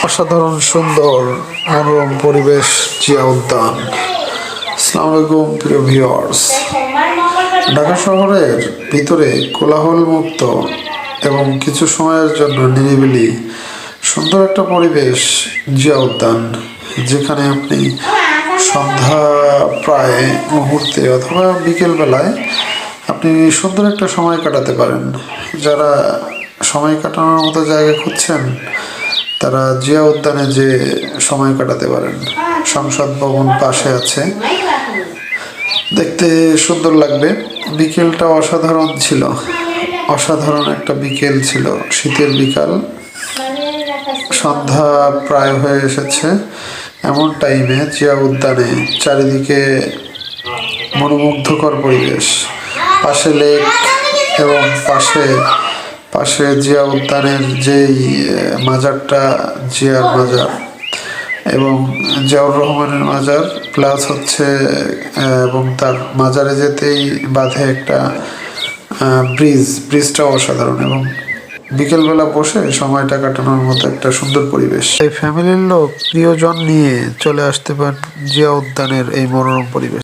অসাধারণ সুন্দর মনোরম পরিবেশ জিয়া উদ্যান। আসসালামু আলাইকুম প্রিয় ভিউয়ার্স। ঢাকা শহরের ভিতরে কোলাহল মুক্ত এবং কিছু সময়ের জন্য নিরিবিলি সুন্দর একটা পরিবেশ জিয়া উদ্যান, যেখানে আপনি সন্ধ্যা প্রায় মুহূর্তে অথবা বিকেলবেলায় আপনি সুন্দর একটা সময় কাটাতে পারেন। যারা সময় কাটানোর মতো জায়গা খুঁজছেন তারা জিয়া উদ্যানে যে সময় কাটাতে পারেন। সংসদ ভবন পাশে আছে, দেখতে সুন্দর লাগবে। বিকেলটা অসাধারণ ছিল, অসাধারণ একটা বিকেল ছিল, শীতের বিকাল। সন্ধ্যা প্রায় হয়ে এসেছে, এমন টাইমে জিয়া উদ্যানে চারিদিকে মনোমুগ্ধকর পরিবেশ, পাশে লেক এবং পাশে জিয়া উদ্যানের যেই মাজারটা, জিয়ার মাজার এবং জিয়াউর রহমানের মাজার প্লাস হচ্ছে, এবং তার মাজারে যেতেই বাঁধে একটা ব্রিজটাও অসাধারণ, এবং বিকেলবেলা বসে সময়টা কাটানোর মতো একটা সুন্দর পরিবেশ। এই ফ্যামিলির লোক প্রিয়জন নিয়ে চলে আসতে পারেন জিয়া উদ্যানের এই মনোরম পরিবেশ।